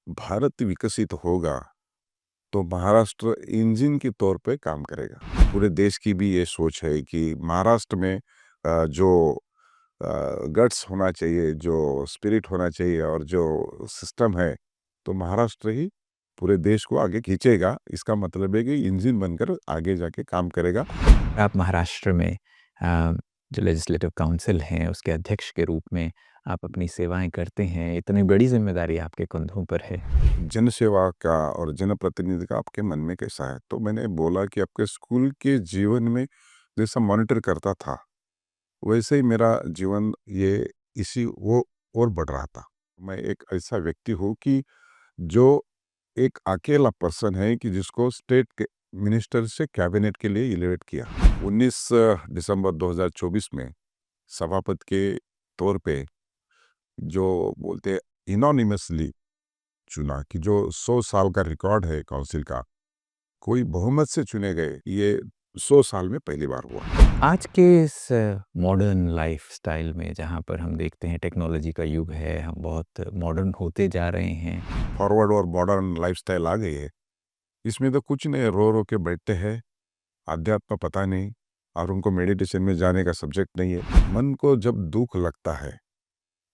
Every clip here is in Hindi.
भारत विकसित होगा तो महाराष्ट्र इंजन के तौर पे काम करेगा। पूरे देश की भी ये सोच है कि महाराष्ट्र में जो गट्स होना चाहिए, जो स्पिरिट होना चाहिए और जो सिस्टम है, तो महाराष्ट्र ही पूरे देश को आगे खींचेगा। इसका मतलब है कि इंजन बनकर आगे जाके काम करेगा। आप महाराष्ट्र में जो लेजिस्लेटिव काउंसिल हैं उसके अध्यक्ष के रूप में आप अपनी सेवाएं करते हैं। इतनी बड़ी जिम्मेदारी आपके कंधों पर है। जनसेवा का और जनप्रतिनिधि का आपके मन में कैसा है? तो मैंने बोला कि आपके स्कूल के जीवन में जैसा मॉनिटर करता था, वैसे ही मेरा जीवन ये इसी वो और बढ़ रहा था। मैं एक ऐसा व्यक्ति हूँ कि जो एक अकेला पर्सन है कि जिसको स्टेट के मिनिस्टर से कैबिनेट के लिए इलेक्ट किया। 19 दिसंबर 2024 में सभापति के तौर पे जो बोलते इनोनिमसली चुना कि जो 100 साल का रिकॉर्ड है काउंसिल का, कोई बहुमत से चुने गए, ये 100 साल में पहली बार हुआ। आज के इस मॉडर्न लाइफस्टाइल में जहाँ पर हम देखते हैं टेक्नोलॉजी का युग है, हम बहुत मॉडर्न होते जा रहे हैं। फॉरवर्ड और मॉडर्न लाइफस्टाइल आ गई है। इसमें तो कुछ नहीं, रो रो के बैठते हैं, अध्यात्म पता नहीं और उनको मेडिटेशन में जाने का सब्जेक्ट नहीं है। मन को जब दुख लगता है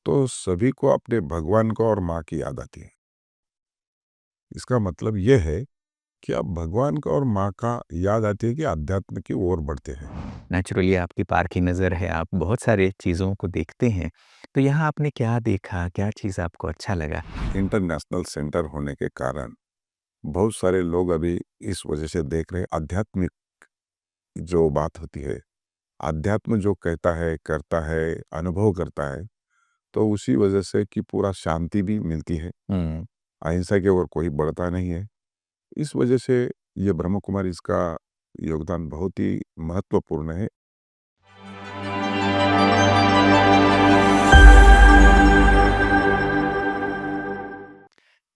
तो सभी को अपने भगवान को और माँ की याद आती है। इसका मतलब यह है कि आप भगवान को और माँ का याद आती है कि अध्यात्म की ओर बढ़ते हैं। नेचुरली आपकी पारखी नज़र है, आप बहुत सारे चीज़ों को देखते हैं। तो यहाँ आपने क्या देखा, क्या चीज़ आपको अच्छा लगा? इंटरनेशनल सेंटर होने के कारण बहुत सारे लोग अभी इस वजह से देख रहे हैं, आध्यात्मिक जो बात होती है, अध्यात्म जो कहता है, करता है, अनुभव करता है, तो उसी वजह से कि पूरा शांति भी मिलती है। अहिंसा की ओर कोई बढ़ता नहीं है। इस वजह से ये ब्रह्म कुमारी इसका योगदान बहुत ही महत्वपूर्ण है।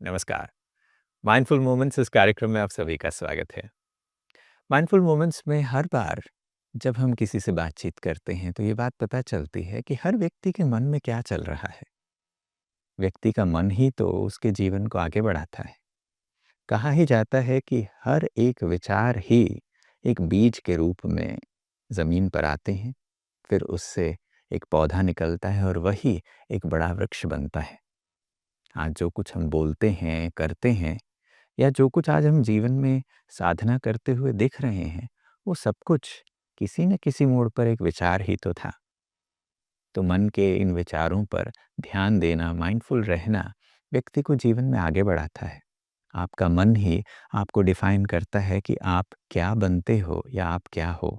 नमस्कार। माइंडफुल मोमेंट्स इस कार्यक्रम में आप सभी का स्वागत है। माइंडफुल मोमेंट्स में हर बार जब हम किसी से बातचीत करते हैं तो ये बात पता चलती है कि हर व्यक्ति के मन में क्या चल रहा है। व्यक्ति का मन ही तो उसके जीवन को आगे बढ़ाता है। कहा ही जाता है कि हर एक विचार ही एक बीज के रूप में ज़मीन पर आते हैं, फिर उससे एक पौधा निकलता है और वही एक बड़ा वृक्ष बनता है। आज जो कुछ हम बोलते हैं, करते हैं या जो कुछ आज हम जीवन में साधना करते हुए दिख रहे हैं, वो सब कुछ किसी न किसी मोड़ पर एक विचार ही तो था। तो मन के इन विचारों पर ध्यान देना, माइंडफुल रहना व्यक्ति को जीवन में आगे बढ़ाता है। आपका मन ही आपको डिफाइन करता है कि आप क्या बनते हो या आप क्या हो।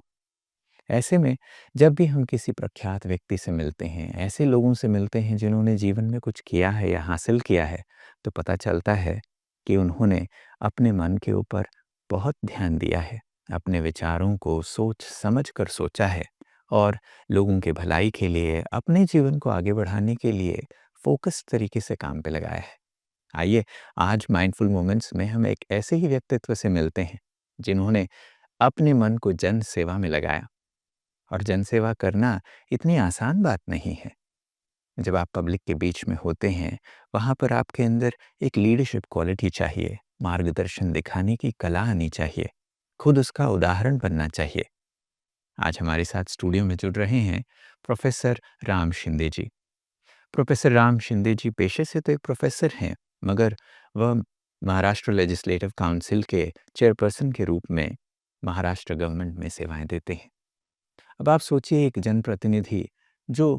ऐसे में जब भी हम किसी प्रख्यात व्यक्ति से मिलते हैं, ऐसे लोगों से मिलते हैं जिन्होंने जीवन में कुछ किया है या हासिल किया है, तो पता चलता है कि उन्होंने अपने मन के ऊपर बहुत ध्यान दिया है, अपने विचारों को सोच समझ कर सोचा है और लोगों के भलाई के लिए, अपने जीवन को आगे बढ़ाने के लिए फोकस्ड तरीके से काम पे लगाया है। आइए आज माइंडफुल मोमेंट्स में हम एक ऐसे ही व्यक्तित्व से मिलते हैं जिन्होंने अपने मन को जन सेवा में लगाया। और जनसेवा करना इतनी आसान बात नहीं है। जब आप पब्लिक के बीच में होते हैं, वहाँ पर आपके अंदर एक लीडरशिप क्वालिटी चाहिए, मार्गदर्शन दिखाने की कला आनी चाहिए, खुद उसका उदाहरण बनना चाहिए। आज हमारे साथ स्टूडियो में जुड़ रहे हैं प्रोफेसर राम शिंदे जी। प्रोफेसर राम शिंदे जी पेशे से तो एक प्रोफेसर हैं, मगर वह महाराष्ट्र लेजिस्लेटिव काउंसिल के चेयरपर्सन के रूप में महाराष्ट्र गवर्नमेंट में सेवाएं देते हैं। अब आप सोचिए एक जनप्रतिनिधि जो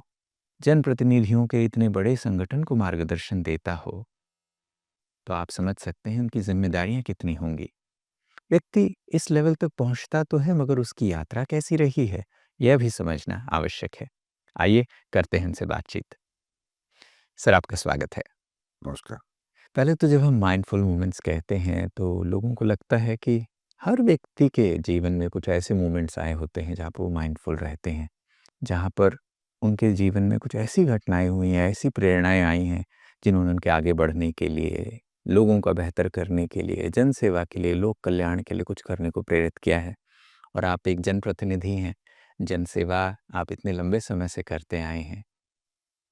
जनप्रतिनिधियों के इतने बड़े संगठन को मार्गदर्शन देता हो, तो आप समझ सकते हैं उनकी ज़िम्मेदारियाँ कितनी होंगी। व्यक्ति इस लेवल तक पहुँचता तो है मगर उसकी यात्रा कैसी रही है, यह भी समझना आवश्यक है। आइए करते हैं इनसे बातचीत। सर आपका स्वागत है। नमस्कार। पहले तो जब हम माइंडफुल मोमेंट्स कहते हैं तो लोगों को लगता है कि हर व्यक्ति के जीवन में कुछ ऐसे मोमेंट्स आए होते हैं जहाँ पर वो माइंडफुल रहते हैं, जहाँ पर उनके जीवन में कुछ ऐसी घटनाएँ हुई हैं, ऐसी प्रेरणाएँ आई हैं, जिन्होंने उनके आगे बढ़ने के लिए, लोगों का बेहतर करने के लिए, जनसेवा के लिए, लोक कल्याण के लिए कुछ करने को प्रेरित किया है। और आप एक जनप्रतिनिधि हैं, जनसेवा आप इतने लंबे समय से करते आए हैं।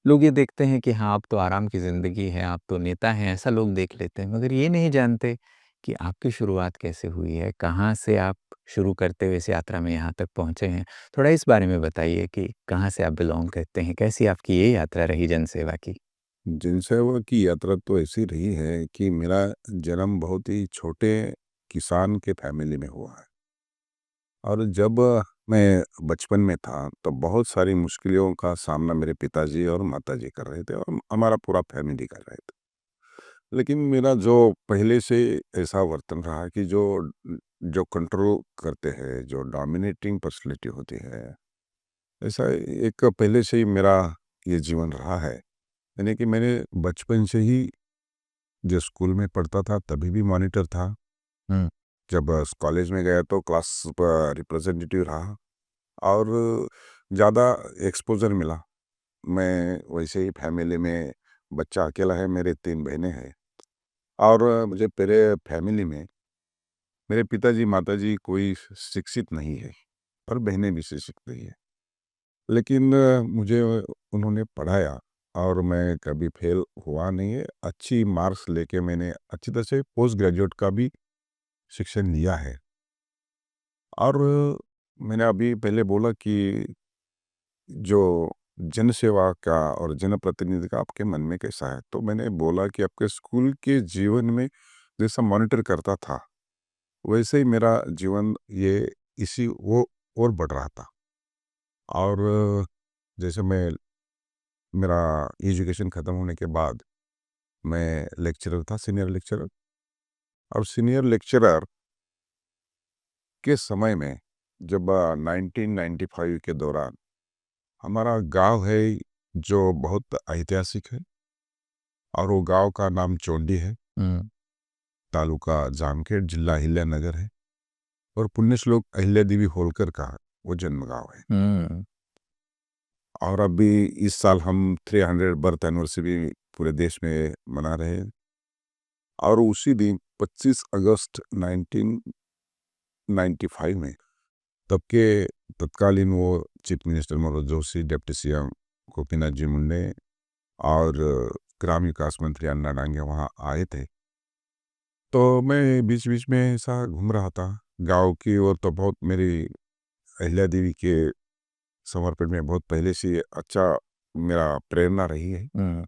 लोग ये देखते हैं कि हाँ, अब तो आराम की ज़िंदगी है, आप तो नेता हैं, ऐसा लोग देख लेते हैं, मगर ये नहीं जानते कि आपकी शुरुआत कैसे हुई है, कहाँ से आप शुरू करते हुए इस यात्रा में यहाँ तक पहुँचे हैं। थोड़ा इस बारे में बताइए कि कहाँ से आप बिलॉन्ग करते हैं? कैसी आपकी ये यात्रा रही जनसेवा की? जनसेवा की यात्रा तो ऐसी रही है कि मेरा जन्म बहुत ही छोटे किसान के फैमिली में हुआ है। और जब मैं बचपन में था तो बहुत सारी मुश्किलों का सामना मेरे पिताजी और माताजी कर रहे थे और हमारा पूरा फैमिली कर रहे थे। लेकिन मेरा जो पहले से ऐसा वर्तन रहा कि जो कंट्रोल करते हैं, जो डोमिनेटिंग पर्सनैलिटी होती है, ऐसा एक पहले से ही मेरा ये जीवन रहा है। यानी कि मैंने बचपन से ही जो स्कूल में पढ़ता था तभी भी मॉनिटर था। हुँ। जब कॉलेज में गया तो क्लास रिप्रेजेंटेटिव रहा और ज़्यादा एक्सपोज़र मिला। मैं वैसे ही फैमिली में बच्चा अकेला है, मेरे 3 बहनें हैं और मुझे मेरे फैमिली में मेरे पिताजी, माताजी कोई शिक्षित नहीं है और बहनें भी शिक्षित नहीं है। लेकिन मुझे उन्होंने पढ़ाया और मैं कभी फेल हुआ नहीं है। अच्छी मार्क्स लेके मैंने अच्छी तरह से पोस्ट ग्रेजुएट का भी शिक्षण लिया है। और मैंने अभी पहले बोला कि जो जनसेवा का और जनप्रतिनिधि का आपके मन में कैसा है? तो मैंने बोला कि आपके स्कूल के जीवन में जैसा मॉनिटर करता था, वैसे ही मेरा जीवन ये इसी वो और बढ़ रहा था। और जैसे मेरा एजुकेशन ख़त्म होने के बाद मैं लेक्चरर था, सीनियर लेक्चरर। और सीनियर लेक्चरर के समय में जब 1995 के दौरान हमारा गांव है जो बहुत ऐतिहासिक है और वो गांव का नाम चोंडी है, हुँ। तालुका जामखेड़, जिला अहिल्यानगर है और पुण्यश्लोक अहिल्या देवी होलकर का वो जन्म गांव है। हुँ। और अभी इस साल हम 300 बर्थ एनिवर्सरी पूरे देश में मना रहे हैं। और उसी दिन 25 अगस्त 1995 में तब के तत्कालीन वो chief minister Manohar Joshi, deputy CM Gopinath ji मुंडे और ग्राम विकास मंत्री अन्ना डांगे वहाँ आए थे। तो मैं बीच-बीच में ऐसा घूम रहा था। गाँव की ओर तो बहुत मेरी अहिल्या देवी के समर्पण में बहुत पहले से अच्छा मेरा प्रेरणा रही है। हुँ।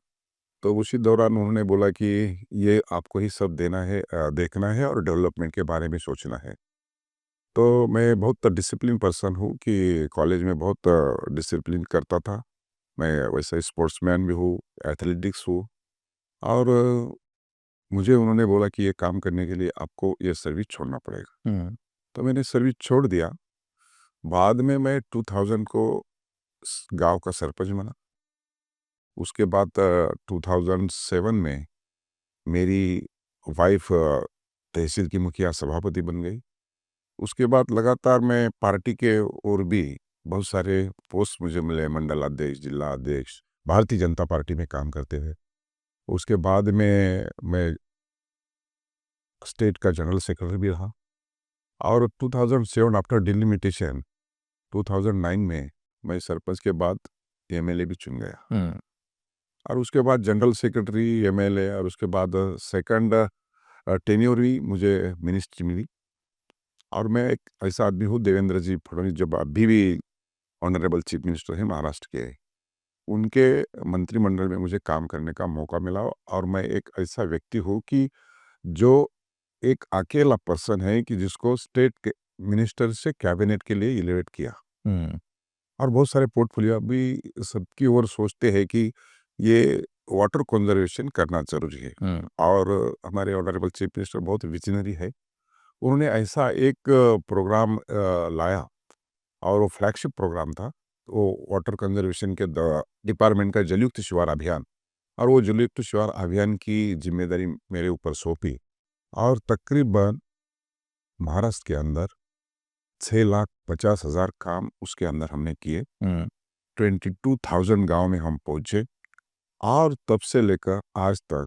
तो उसी दौरान उन्होंने बोला कि ये आपको ही सब देना है, देखना है और डेवलपमेंट के बारे में सोचना है। तो मैं बहुत डिसिप्लिन पर्सन हूँ कि कॉलेज में बहुत डिसिप्लिन करता था। मैं वैसे स्पोर्ट्समैन भी हूँ, एथलेटिक्स हूँ और मुझे उन्होंने बोला कि ये काम करने के लिए आपको ये सर्विस छोड़ना पड़ेगा। हुँ। तो मैंने सर्विस छोड़ दिया। बाद में मैं 2000 को गांव का सरपंच बना। उसके बाद 2007 में मेरी वाइफ तहसील की मुखिया सभापति बन गई। उसके बाद लगातार मैं पार्टी के और भी बहुत सारे पोस्ट मुझे मिले, मंडल अध्यक्ष, जिला अध्यक्ष, भारतीय जनता पार्टी में काम करते हुए। उसके बाद में मैं स्टेट का जनरल सेक्रेटरी भी रहा और 2007 आफ्टर डिलिमिटेशन 2009 में मैं सरपंच के बाद एमएलए भी चुन गया। हुँ। और उसके बाद जनरल सेक्रेटरी, एमएलए और उसके बाद सेकंड टेन्योर भी मुझे मिनिस्ट्री मिली। और मैं एक ऐसा आदमी हूँ, देवेंद्र जी फडणवीस जब अभी भी ऑनरेबल चीफ मिनिस्टर हैं महाराष्ट्र के, उनके मंत्रिमंडल में मुझे काम करने का मौका मिला। और मैं एक ऐसा व्यक्ति हूँ कि जो एक अकेला पर्सन है कि जिसको स्टेट के मिनिस्टर से कैबिनेट के लिए इलेक्ट किया। हुँ। और बहुत सारे पोर्टफोलियो अभी सबकी ओर सोचते हैं कि ये वाटर कंजर्वेशन करना ज़रूरी है। हुँ। और हमारे ऑनरेबल चीफ मिनिस्टर बहुत विजनरी है। उन्होंने ऐसा एक प्रोग्राम लाया और वो फ्लैगशिप प्रोग्राम था। वो वाटर कंजर्वेशन के डिपार्टमेंट का जलयुक्त शिवार अभियान, और वो जलयुक्त शिवार अभियान की जिम्मेदारी मेरे ऊपर सौंपी। और तकरीबन महाराष्ट्र के अंदर 6,50,000 काम उसके अंदर हमने किए। हुँ। 22,000 गांव में हम पहुंचे। और तब से लेकर आज तक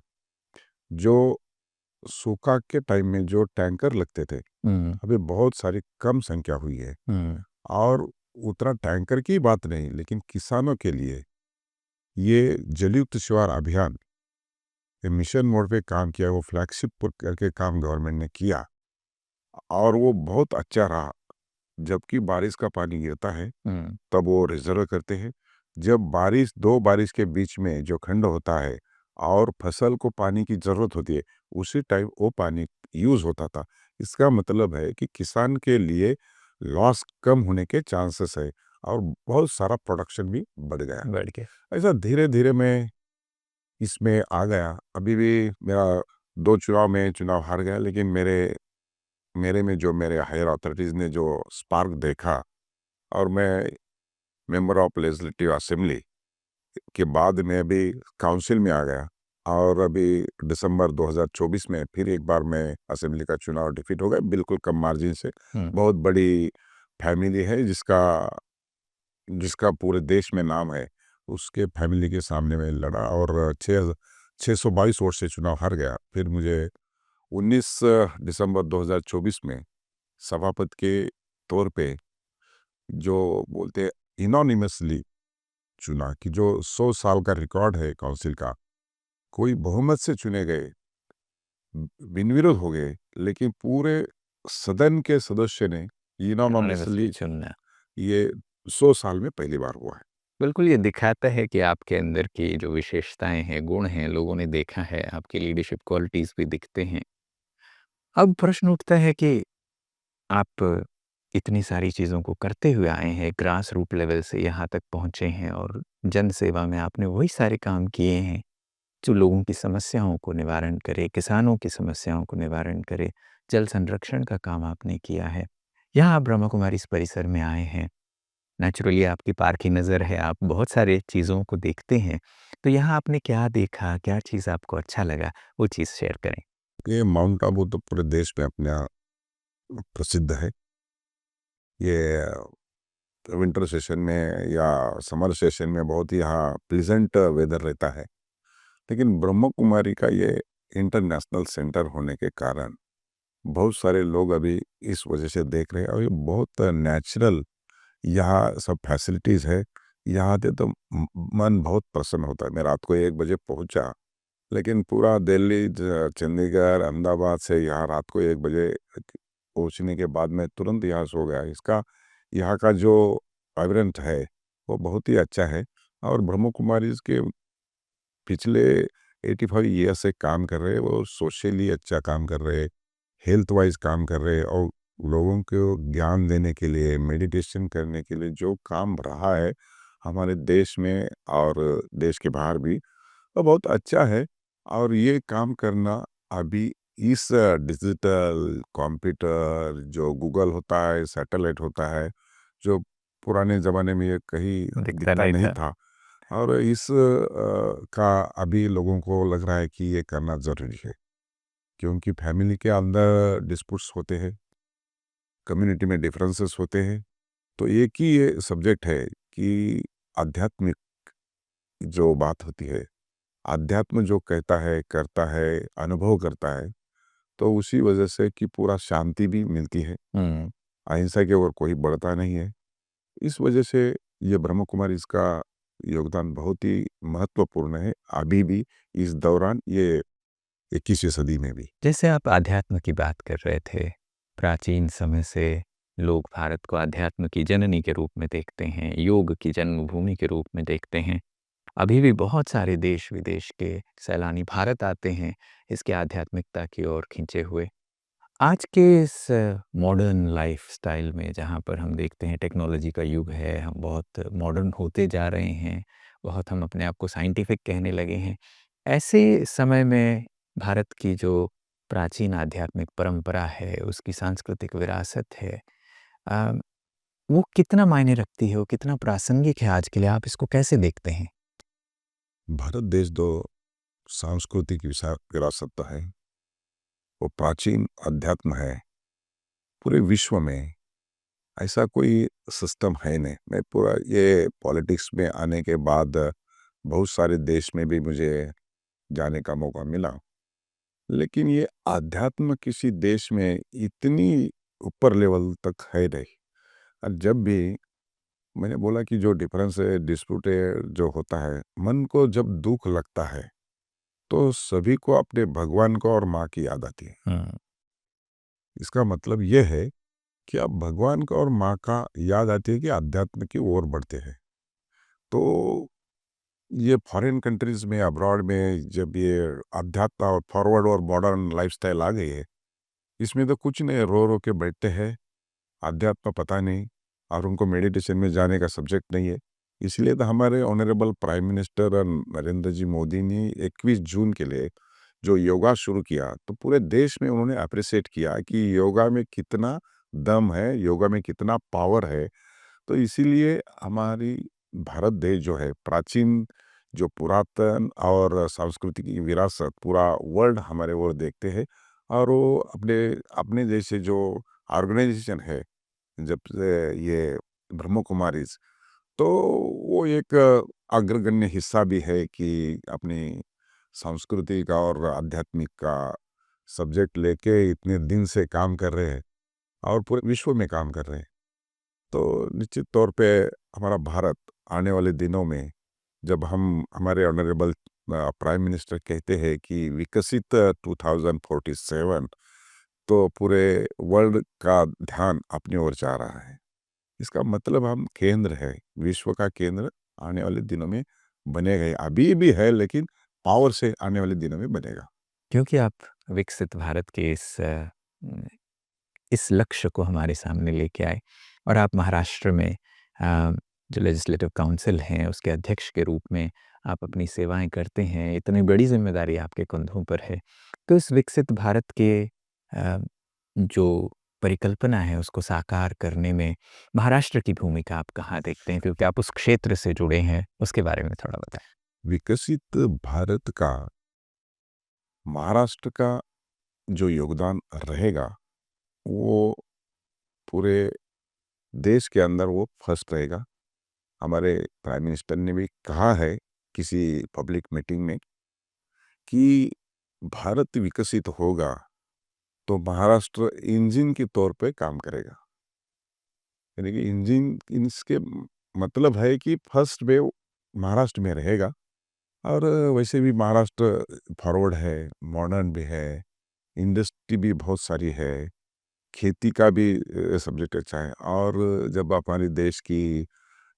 जो सूखा के टाइम में जो टैंकर लगते थे, हुँ। अभी बहुत सारी कम संख्या हुई है। हुँ। और उतना टैंकर की बात नहीं, लेकिन किसानों के लिए ये जलयुक्त शिवार अभियान ये मिशन मोड पे काम किया, वो फ्लैगशिप करके काम गवर्नमेंट ने किया और वो बहुत अच्छा रहा। जबकि बारिश का पानी गिरता है हुँ, तब वो रिजर्व करते हैं। जब बारिश 2 बारिश के बीच में जो खंड होता है और फसल को पानी की ज़रूरत होती है, उसी टाइम वो पानी यूज़ होता था। इसका मतलब है कि किसान के लिए लॉस कम होने के चांसेस है और बहुत सारा प्रोडक्शन भी बढ़ गया। बढ़ गया। ऐसा धीरे-धीरे मैं इसमें आ गया। अभी भी मेरा 2 चुनाव में चुनाव हार गया, लेकिन मेरे मेरे में जो मेरे हायर अथॉरिटीज़ ने जो स्पार्क देखा और मैं मेंबर ऑफ लेजिस्लेटिव असेंबली के बाद मैं अभी काउंसिल में आ गया और अभी दिसंबर 2024 में फिर एक बार मैं असेंबली का चुनाव डिफीट हो गया, बिल्कुल कम मार्जिन से। हुँ, बहुत बड़ी फैमिली है जिसका जिसका पूरे देश में नाम है, उसके फैमिली के सामने मैं लड़ा और 622 वोट से चुनाव हार गया। फिर मुझे 19 दिसंबर 2024 में सभापति के तौर पे जो बोलते हैं इनोनिमसली चुना कि जो 100 साल का रिकॉर्ड है काउंसिल का, कोई बहुमत से चुने गए, बिन विरोध हो गए, लेकिन पूरे सदन के सदस्य ने एनोनिमसली इनोनिमसली चुनना। ये 100 साल में पहली बार हुआ है। बिल्कुल, ये दिखाता है कि आपके अंदर की जो विशेषताएँ हैं, गुण हैं, लोगों ने देखा है, आपकी लीडरशिप क्वालिटीज़ भी दिखते हैं। अब प्रश्न उठता है कि आप इतनी सारी चीज़ों को करते हुए आए हैं, ग्रास रूट लेवल से यहाँ तक पहुँचे हैं और जन सेवा में आपने वही सारे काम किए हैं, जो लोगों की समस्याओं को निवारण करे, किसानों की समस्याओं को निवारण करे, जल संरक्षण का काम आपने किया है। यहाँ आप ब्रह्मा कुमारी इस परिसर में आए हैं, नेचुरली आपकी पारखी नज़र है, आप बहुत सारे चीज़ों को देखते हैं। तो यहाँ आपने क्या देखा, क्या चीज़ आपको अच्छा लगा, वो चीज़ शेयर करें? ये माउंट आबू तो पूरे देश में अपने यहाँ प्रसिद्ध है। ये विंटर सेशन में या समर सेशन में बहुत ही यहाँ प्लीजेंट वेदर रहता है। लेकिन ब्रह्मा कुमारी का ये इंटरनेशनल सेंटर होने के कारण बहुत सारे लोग अभी इस वजह से देख रहे हैं और ये बहुत नेचुरल यहाँ सब फैसिलिटीज़ है। यहाँ आते तो मन बहुत प्रसन्न होता है। मैं रात को 1 बजे पहुँचा, लेकिन पूरा दिल्ली चंडीगढ़ अहमदाबाद से यहाँ रात को 1 बजे पहुँचने के बाद मैं तुरंत यहाँ सो गया। इसका यहाँ का जो वाइब्रेंट है वो बहुत ही अच्छा है और ब्रह्म कुमारी के पिछले 85 ईयर से काम कर रहे हैं। वो सोशली अच्छा काम कर रहे हैं, हेल्थ वाइज काम कर रहे हैं और लोगों को ज्ञान देने के लिए, मेडिटेशन करने के लिए जो काम रहा है हमारे देश में और देश के बाहर भी, वो बहुत अच्छा है। और ये काम करना अभी इस डिजिटल कंप्यूटर जो गूगल होता है, सैटेलाइट होता है, जो पुराने ज़माने में ये कहीं दिखता दिखता नहीं नहीं था। था। और इस का अभी लोगों को लग रहा है कि ये करना ज़रूरी है, क्योंकि फैमिली के अंदर डिस्प्यूट्स होते हैं, कम्युनिटी में डिफरेंसेस होते हैं। तो एक ही ये सब्जेक्ट है कि आध्यात्मिक जो बात होती है, आध्यात्म जो कहता है, करता है, अनुभव करता है, तो उसी वजह से कि पूरा शांति भी मिलती है। हुँ। अहिंसा की ओर कोई बढ़ता नहीं है। इस वजह से ये ब्रह्म कुमारी इसका योगदान बहुत ही महत्वपूर्ण है, अभी भी इस दौरान ये 21वीं सदी में भी। जैसे आप अध्यात्म की बात कर रहे थे, प्राचीन समय से लोग भारत को अध्यात्म की जननी के रूप में देखते हैं, योग की जन्मभूमि के रूप में देखते हैं। अभी भी बहुत सारे देश-विदेश के सैलानी भारत आते हैं, इसके आध्यात्मिकता की ओर खींचे हुए। आज के इस मॉडर्न लाइफ़स्टाइल में जहाँ पर हम देखते हैं टेक्नोलॉजी का युग है, हम बहुत मॉडर्न होते जा रहे हैं, बहुत हम अपने आप को साइंटिफिक कहने लगे हैं। ऐसे समय में भारत की जो प्राचीन आध्यात्मिक परंपरा है, उसकी सांस्कृतिक विरासत है, अ, वो कितना मायने रखती है, वो कितना प्रासंगिक है आज के लिए, आप इसको कैसे देखते हैं? भारत देश दो सांस्कृतिक विरासत तो है, वो प्राचीन अध्यात्म है। पूरे विश्व में ऐसा कोई सिस्टम है नहीं। मैं पूरा ये पॉलिटिक्स में आने के बाद बहुत सारे देश में भी मुझे जाने का मौका मिला, लेकिन ये आध्यात्म किसी देश में इतनी ऊपर लेवल तक है नहीं। और जब भी मैंने बोला कि जो डिफरेंस है, डिस्प्यूट है, जो होता है, मन को जब दुःख लगता है, तो सभी को अपने भगवान को और माँ की याद आती है। हुँ। इसका मतलब ये है कि आप भगवान का और माँ का याद आती है कि अध्यात्म की ओर बढ़ते हैं। तो ये फॉरेन कंट्रीज़ में, अब्रॉड में जब ये अध्यात्म और फॉरवर्ड और मॉडर्न लाइफ़स्टाइल आ गई है, इसमें तो कुछ नहीं, रो-रो के बैठते हैं, अध्यात्म पता नहीं और उनको मेडिटेशन में जाने का सब्जेक्ट नहीं है। इसलिए तो हमारे ऑनरेबल प्राइम मिनिस्टर नरेंद्र जी मोदी ने 21 जून के लिए जो योगा शुरू किया, तो पूरे देश में उन्होंने एप्रिशिएट किया कि योगा में कितना दम है, योगा में कितना पावर है। तो इसीलिए हमारी भारत देश जो है, प्राचीन जो पुरातन और सांस्कृतिक विरासत पूरा वर्ल्ड हमारे ओर देखते हैं और वो अपने अपने जैसे जो ऑर्गेनाइजेशन है, जब से ये ब्रह्म कुमारीज़, तो वो एक अग्रगण्य हिस्सा भी है कि अपनी सांस्कृतिक और आध्यात्मिक का सब्जेक्ट लेके इतने दिन से काम कर रहे हैं और पूरे विश्व में काम कर रहे हैं। तो निश्चित तौर पे हमारा भारत आने वाले दिनों में, जब हम हमारे ऑनरेबल प्राइम मिनिस्टर कहते हैं कि विकसित 2047, तो पूरे वर्ल्ड का ध्यान अपनी ओर जा रहा है। इसका मतलब हम केंद्र है, विश्व का केंद्र आने वाले दिनों में बनेगा ही। अभी भी है लेकिन पावर से आने वाले दिनों में बनेगा। क्योंकि आप विकसित भारत के इस लक्ष्य को हमारे सामने लेके आए और आप महाराष्ट्र में जो लेजिस्लेटिव काउंसिल हैं, उसके अध्यक्ष के रूप में आप अपनी सेवाएँ करते हैं, इतनी बड़ी ज़िम्मेदारी आपके कंधों पर है। तो इस विकसित भारत के जो परिकल्पना है, उसको साकार करने में महाराष्ट्र की भूमिका आप कहाँ देखते हैं? क्योंकि आप उस क्षेत्र से जुड़े हैं, उसके बारे में थोड़ा बताएँ। विकसित भारत का महाराष्ट्र का जो योगदान रहेगा, वो पूरे देश के अंदर वो फर्स्ट रहेगा। हमारे प्राइम मिनिस्टर ने भी कहा है किसी पब्लिक मीटिंग में कि भारत विकसित होगा तो महाराष्ट्र इंजन के तौर पे काम करेगा। यानी कि इंजन इसके मतलब है कि फर्स्ट वेव महाराष्ट्र में रहेगा और वैसे भी महाराष्ट्र फॉरवर्ड है, मॉडर्न भी है, इंडस्ट्री भी बहुत सारी है, खेती का भी सब्जेक्ट अच्छा है और जब हमारे देश की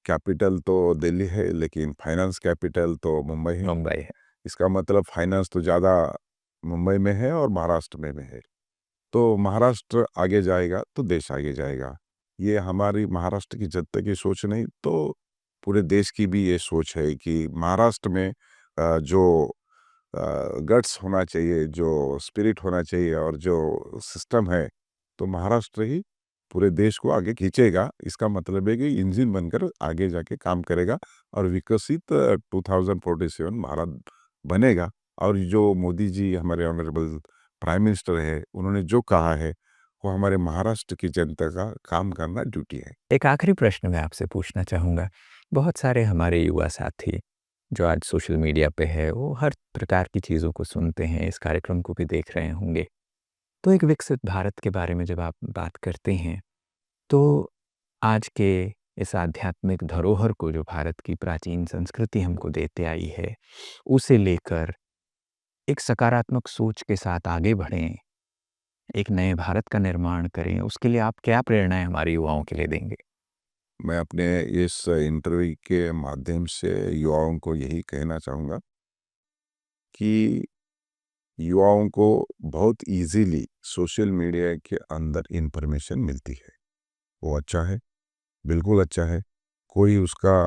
कैपिटल तो दिल्ली है, लेकिन फाइनेंस कैपिटल तो मुंबई है। मुंबई है। इसका मतलब फाइनेंस तो ज़्यादा मुंबई में है और महाराष्ट्र में है। तो महाराष्ट्र आगे जाएगा तो देश आगे जाएगा। ये हमारी महाराष्ट्र की जनता की सोच नहीं, तो पूरे देश की भी ये सोच है कि महाराष्ट्र में जो गट्स होना चाहिए, जो स्पिरिट होना चाहिए और जो सिस्टम है, तो महाराष्ट्र ही पूरे देश को आगे खींचेगा। इसका मतलब है कि इंजन बनकर आगे जाके काम करेगा और विकसित 2047 भारत बनेगा। और जो मोदी जी हमारे ऑनरेबल प्राइम मिनिस्टर है, उन्होंने जो कहा है, वो हमारे महाराष्ट्र की जनता का काम करना ड्यूटी है। एक आखिरी प्रश्न मैं आपसे पूछना चाहूँगा। बहुत सारे हमारे युवा साथी जो आज सोशल मीडिया पे है, वो हर प्रकार की चीज़ों को सुनते हैं, इस कार्यक्रम को भी देख रहे होंगे। तो एक विकसित भारत के बारे में जब आप बात करते हैं, तो आज के इस आध्यात्मिक धरोहर को जो भारत की प्राचीन संस्कृति हमको देते आई है, उसे लेकर एक सकारात्मक सोच के साथ आगे बढ़ें, एक नए भारत का निर्माण करें, उसके लिए आप क्या प्रेरणाएँ हमारे युवाओं के लिए देंगे? मैं अपने इस इंटरव्यू के माध्यम से युवाओं को यही कहना चाहूँगा कि युवाओं को बहुत ईज़िली सोशल मीडिया के अंदर इन्फॉर्मेशन मिलती है। वो अच्छा है, बिल्कुल अच्छा है। कोई उसका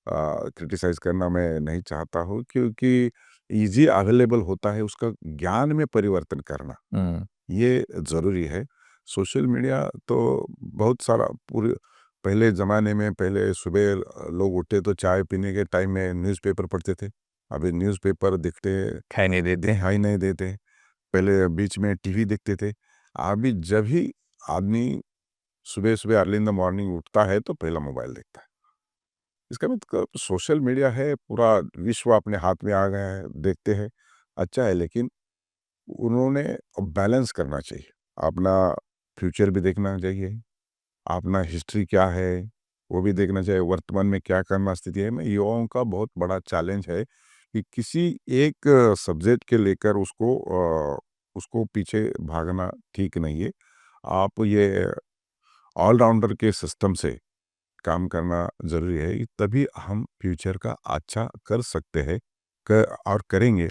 क्रिटिसाइज़ करना मैं नहीं चाहता हूँ क्योंकि ईज़ी अवेलेबल होता है, उसका ज्ञान में परिवर्तन करना, हुँ, ये ज़रूरी है। सोशल मीडिया तो बहुत सारा पूरे पहले ज़माने में पहले सुबह लोग उठते तो चाय पीने के टाइम में न्यूज़पेपर पढ़ते थे। अभी न्यूज़पेपर दिखते खैनी नहीं देते। दिखाई नहीं देते। पहले बीच में टीवी देखते थे। अभी जब ही आदमी सुबह-सुबह अर्ली इन द मॉर्निंग उठता है तो पहला मोबाइल देखता है। इसका मतलब सोशल मीडिया है, पूरा विश्व अपने हाथ में आ गया है, देखते हैं, अच्छा है लेकिन उन्होंने बैलेंस करना चाहिए। अपना फ्यूचर भी देखना चाहिए, अपना हिस्ट्री क्या है, वो भी देखना चाहिए वर्तमान में क्या करना स्थिति है। मैं युवाओं का बहुत बड़ा चैलेंज है कि किसी एक सब्जेक्ट के लेकर उसको पीछे भागना ठीक नहीं है। आप ये ऑलराउंडर के सिस्टम से काम करना ज़रूरी है, तभी हम फ्यूचर का अच्छा कर सकते हैं और करेंगे।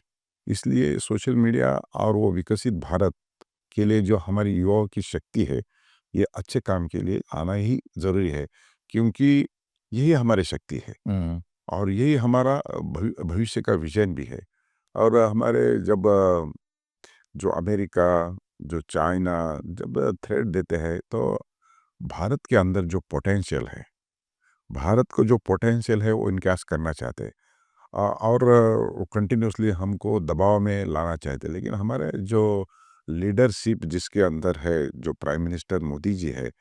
इसलिए सोशल मीडिया और वो विकसित भारत के लिए जो हमारी युवाओं की शक्ति है, ये अच्छे काम के लिए आना ही ज़रूरी है, क्योंकि यही हमारी शक्ति है हुँ। और यही हमारा भविष्य का विज़न भी है। और हमारे जब जो अमेरिका, जो चाइना जब थ्रेट देते हैं, तो भारत के अंदर जो पोटेंशियल है, भारत को जो पोटेंशियल है वो इनकैश करना चाहते हैं। और वो कंटिन्यूअसली हमको दबाव में लाना चाहते हैं, लेकिन हमारे जो लीडरशिप जिसके अंदर है, जो प्राइम मिनिस्टर मोदी जी है,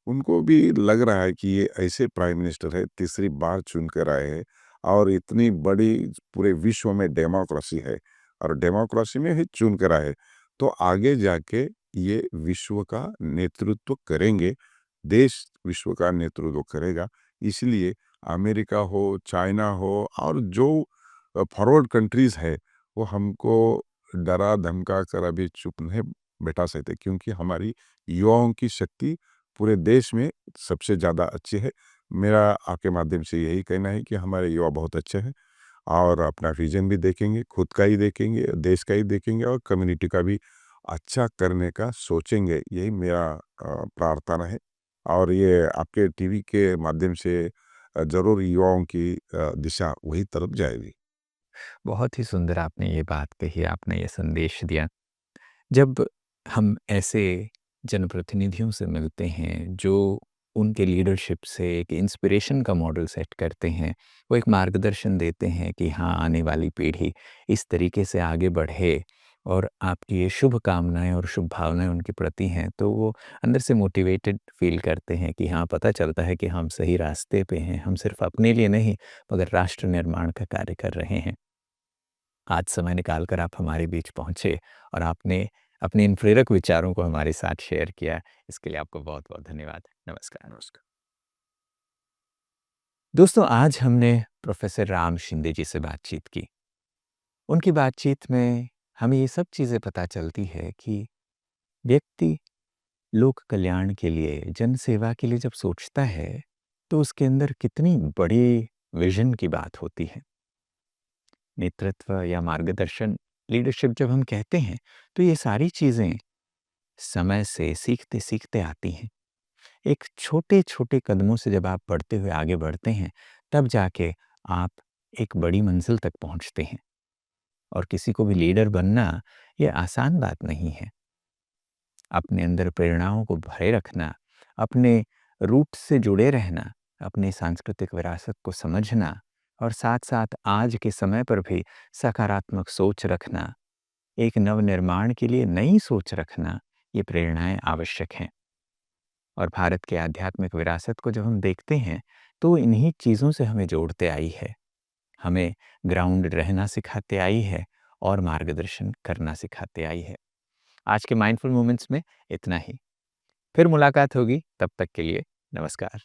उनको भी लग रहा है कि ये ऐसे प्राइम मिनिस्टर है, तीसरी बार चुन कर आए हैं और इतनी बड़ी पूरे विश्व में डेमोक्रेसी है और डेमोक्रेसी में ही चुन कर आए, तो आगे जाके ये विश्व का नेतृत्व करेंगे, देश विश्व का नेतृत्व करेगा। इसलिए अमेरिका हो, चाइना हो और जो फॉरवर्ड कंट्रीज़ है, वो हमको डरा धमका कर अभी चुप नहीं बैठा सकते, क्योंकि हमारी युवाओं की शक्ति पूरे देश में सबसे ज़्यादा अच्छी है। मेरा आपके माध्यम से यही कहना है कि हमारे युवा बहुत अच्छे हैं और अपना विज़न भी देखेंगे, खुद का ही देखेंगे, देश का ही देखेंगे और कम्युनिटी का भी अच्छा करने का सोचेंगे। यही मेरा प्रार्थना है और ये आपके टीवी के माध्यम से ज़रूर युवाओं की दिशा वही तरफ जाएगी। बहुत ही सुंदर आपने ये बात कही, आपने ये संदेश दिया। जब हम ऐसे जनप्रतिनिधियों से मिलते हैं जो उनके लीडरशिप से एक इंस्पिरेशन का मॉडल सेट करते हैं, वो एक मार्गदर्शन देते हैं कि हाँ, आने वाली पीढ़ी इस तरीके से आगे बढ़े और आपकी ये शुभ कामनाएँ और शुभ भावनाएँ उनके प्रति हैं, तो वो अंदर से मोटिवेटेड फ़ील करते हैं कि हाँ, पता चलता है कि हम सही रास्ते पे हैं, हम सिर्फ़ अपने लिए नहीं, मगर राष्ट्र निर्माण का कार्य कर रहे हैं। आज समय निकाल कर आप हमारे बीच पहुँचे और आपने अपने इन प्रेरक विचारों को हमारे साथ शेयर किया। इसके लिए आपको बहुत-बहुत धन्यवाद। नमस्कार। नमस्कार। दोस्तों, आज हमने प्रोफ़ेसर राम शिंदे जी से बातचीत की। उनकी बातचीत में हमें ये सब चीज़ें पता चलती है कि व्यक्ति लोक कल्याण के लिए, जन सेवा के लिए जब सोचता है, तो उसके अंदर कितनी बड़ी विज़न की बात होती है। नेतृत्व या मार्गदर्शन, लीडरशिप जब हम कहते हैं, तो ये सारी चीज़ें समय से सीखते-सीखते आती हैं। एक छोटे-छोटे कदमों से जब आप बढ़ते हुए आगे बढ़ते हैं, तब जाके आप एक बड़ी मंज़िल तक पहुँचते हैं और किसी को भी लीडर बनना, ये आसान बात नहीं है। अपने अंदर प्रेरणाओं को भरे रखना, अपने रूट से जुड़े रहना, अपनी सांस्कृतिक विरासत को समझना और साथ-साथ आज के समय पर भी सकारात्मक सोच रखना, एक नव-निर्माण के लिए नई सोच रखना, ये प्रेरणाएँ आवश्यक हैं। और भारत के आध्यात्मिक विरासत को जब हम देखते हैं, तो इन्हीं चीज़ों से हमें जोड़ते आई है। हमें ग्राउंड रहना सिखाते आई है और मार्गदर्शन करना सिखाते आई है। आज के माइंडफुल मोमेंट्स में इतना ही। फिर मुलाकात होगी, तब तक के लिए नमस्कार।